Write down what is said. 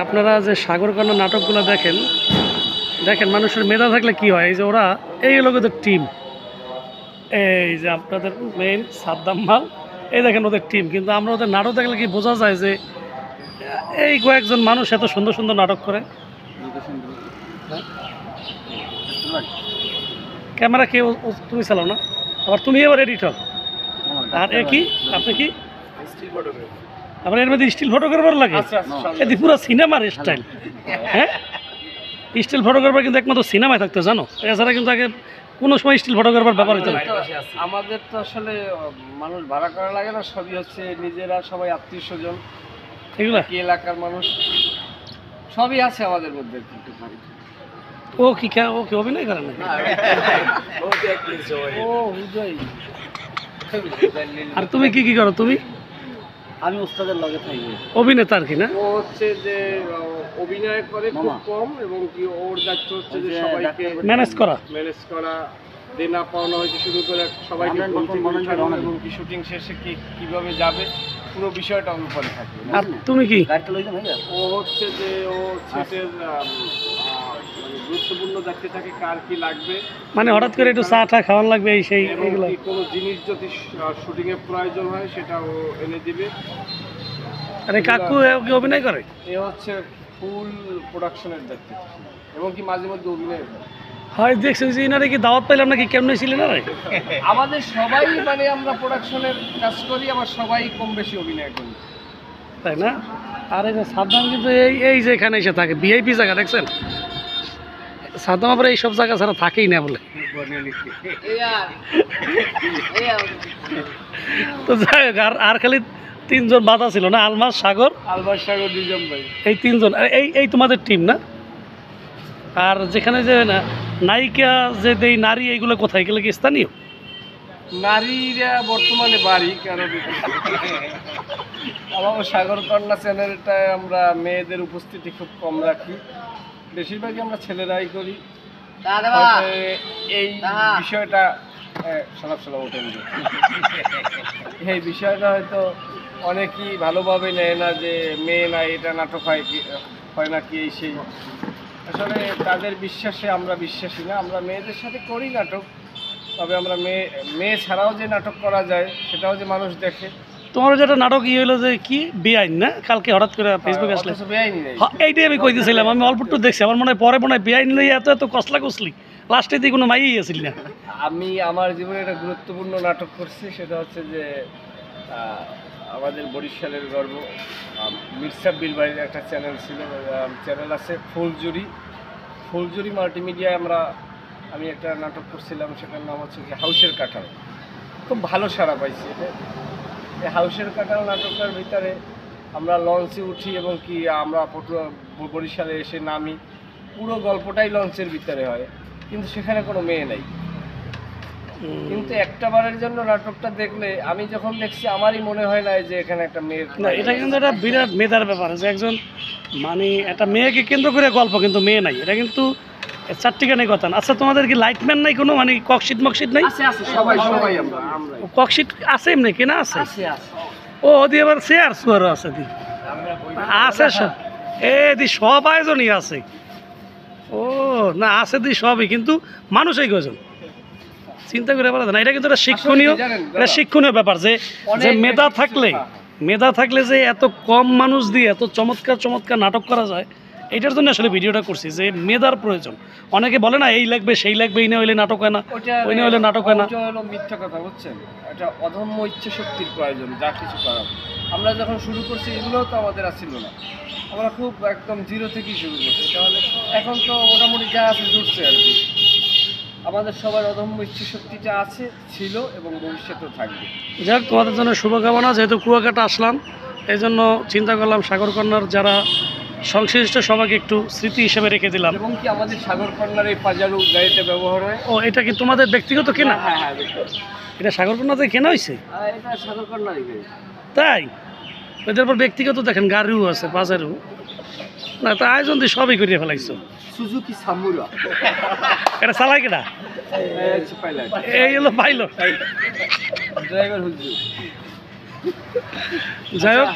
আপনারা যে সাগরকন্যা নাটকগুলো দেখেন দেখেন মানুষের মেধা থাকলে কি হয়, এই যে ওরা এই লোকেদের টিম, এই যে আপনাদের মেইন সাদ্দাম মাল, এই দেখেন ওদের টিম। কিন্তু আমরা ওদের নাটক দেখলে কি বোঝা যায় যে এই কয়েকজন মানুষ এত সুন্দর সুন্দর নাটক করে। ক্যামেরা কে তুমি চালাও না, আবার তুমি এবার এডিটর, আর এ কি আপনি কি আবার এর মধ্যে স্টিল ফটোগ্রাফার লাগে? এটি পুরো সিনেমার স্টাইল। হ্যাঁ, স্টিল ফটোগ্রাফার কিন্তু একমাত্র সিনেমায় থাকতো জানো, এছাড়া কিন্তু আগে কোনো সময় স্টিল ফটোগ্রাফার ব্যাপার হতো না। আমাদের তো আসলে মানুষ ভাড়া করা লাগে না, সবই হচ্ছে নিজেরা, সবাই আত্মীয় স্বজন, এগুলা কি এলাকার মানুষ সবই আছে আমাদের মধ্যে। ও কি ও কি অভিনয় করে না? আর তুমি কি কি করো? তুমি? আমি ওস্তাদের লগে থাকি। অভিনেতা আর কি না? ও হচ্ছে যে অভিনয় করে খুব কম, এবং কি ওর দায়িত্ব হচ্ছে যে সবাইকে ম্যানেজ করা, দেনা পাওনা হইতে শুরু করে সবাইকে এবং কি শুটিং শেষে কিভাবে যাবে পুরো বিষয়টা ওর উপরে থাকে। আর তুমি কি? ও হচ্ছে যে ও সেটের গুরুত্বপূর্ণ দেখতে থাকে কার কি লাগবে, মানে হঠাৎ করে একটু চা টা খাওয়ান লাগবে এই সেই, এগুলো কোনো জিনিস যদি শুটিং এর প্রয়োজন হয় সেটা ও এনে দিবে। আরে কাকু কি অভিনয় করে? এ হচ্ছে ফুল প্রোডাকশনের দায়িত্ব, এবং কি মাঝে মধ্যে অভিনয় করে। হয় দেখছি যে ইনারে কি দাওয়াত পাইলাম নাকি, কেমন ছিলেন? আরে আমাদের সবাই মানে আমরা প্রোডাকশনের কাজ করি, আবার সবাই কম বেশি অভিনয় করি, তাই না? আর এই যে সাদ্দাম কিন্তু এই যে এখানে এসে থাকে ভিআইপি জায়গা, দেখছেন? সাদ্দাম আবার এইসব জায়গা ছাড়া থাকেই না বলে। তো যাই হোক, আর খালি তিনজন বাধা ছিল না, আলমাস সাগর নিজাম ভাই, এই তিনজন। এই তোমাদের টিম না? আর যেখানে যে নায়িকা যে দেই নারী, এইগুলো কোথায় গেলে কি স্থানীয়? নারীরা বর্তমানে বাড়ি, কারণ আমার সাগরকন্যা চ্যানেলটায় আমরা মেয়েদের উপস্থিতি খুব কম রাখি, বেশিরভাগই আমরা ছেলেরাই করি। এই বিষয়টা এই বিষয়টা হয়তো অনেকেই ভালোভাবে নেয় না, যে মেয়ে না এটা নাটক হয় নাকি এই সেই। আসলে তাদের বিশ্বাসে আমরা বিশ্বাসী না, আমরা মেয়েদের সাথে করি নাটক, তবে আমরা মেয়ে ছাড়াও যে নাটক করা যায় সেটাও যে মানুষ দেখে। তোমার যেটা নাটক হইলো যে কি বেআইন না, কালকে হঠাৎ করে ফেসবুকে আসলে এইটাই আমি কইতেছিলাম, আমি অল্প একটু দেখছি, আমার মনে হয় পরে মনে হয় বেআইন লই এত কসলা কসলি, লাস্টে দিয়ে কোনো মাইই আসিল না। আমি আমার জীবনে একটা গুরুত্বপূর্ণ নাটক করছি, সেটা হচ্ছে যে আমাদের বরিশালের গর্ব মির্সাব্বির বাড়ির একটা চ্যানেল ছিল, চ্যানেল আছে ফুলজুরি মাল্টিমিডিয়ায় আমি একটা নাটক করছিলাম, সেটার নাম হচ্ছে যে হাউসের কাঁঠাল। খুব ভালো সাড়া পাইছি। এই হাউসের কাঁঠাল নাটকটার ভিতরে আমরা লঞ্চে উঠি, এবং কি আমরা বরিশালে এসে নামি, পুরো গল্পটাই লঞ্চের ভিতরে হয়, কিন্তু সেখানে কোনো মেয়ে নাই। কিন্তু একটা বারের জন্য নাটকটা দেখলে, আমি যখন দেখছি আমারই মনে হয় না যে এখানে একটা মেয়ের না। এটা কিন্তু একটা বিরাট মেধার ব্যাপার, যে একজন মানে একটা মেয়েকে কেন্দ্র করে গল্প, কিন্তু মেয়ে নাই, এটা কিন্তু চারটিখানি কথা না। আচ্ছা, তোমাদের কি লাইটম্যান নাই কোনো, মানে ককশিট মকশিট নাই? সবাই আমরা ককশিট আছে এমনি কেনা আছে? ও দিয়ে আবার চেয়ার সুয়ারও আছে, দি আছে সব, দি সব আয়োজনই আছে। ও না, আছে দি সবই, কিন্তু মানুষই কজন চিন্তা করে বলা যায় না। এটা কিন্তু একটা শিক্ষণীয় ব্যাপার, যে মেধা থাকলে যে এত কম মানুষ দিয়ে এত চমৎকার নাটক করা যায়। এইটার জন্য আসলে ভিডিওটা করছি, যে মেধার প্রয়োজন। অনেকে বলে না এই লাগবে সেই লাগবে, এই না হইলে নাটক হয় না, ওই না হইলে নাটক হয় না। ওটা হলো মিথ্যা কথা, বুঝছেন? এটা অদম্য ইচ্ছা শক্তির প্রয়োজন যা কিছু করার। আমরা যখন শুরু করছি এগুলোও তো আমাদের ছিল না, আমরা খুব একদম জিরো থেকেই শুরু করছি। তাহলে এখন তো মোটামুটি যা আছে জুটছে আর কি। আমাদের সবার অদম্য ইচ্ছা শক্তিটা আছে, ছিল, এবং ভবিষ্যতেও থাকবে। যাক, তোমাদের জন্য শুভকামনা। যেহেতু কুয়াকাটা আসলাম, এই জন্য চিন্তা করলাম সাগরকন্যার যারা সংশ্লিষ্ট সবাইকে একটু স্মৃতি হিসেবে রেখে দিলাম। এবং কি আমাদের সাগরকন্যার এই পাজারু গাড়িতে ব্যবহার হয়। ও, এটা কি তোমাদের ব্যক্তিগত কেনা? হ্যাঁ, এটা সাগরকন্যাতে কেনা হয়েছে? এটা সাগরকন্যারই গাড়ি। তাই? ওদের পর ব্যক্তিগত দেখেন গাড়িও আছে, পাজারু না, তা আয়োজন দিয়ে সবই করিয়ে ফেলাইছো। সুজুকি সামুরা, এটা চালাই কেটা? এই হলো পাইলট, ড্রাইভার হুজুর। যাই হোক,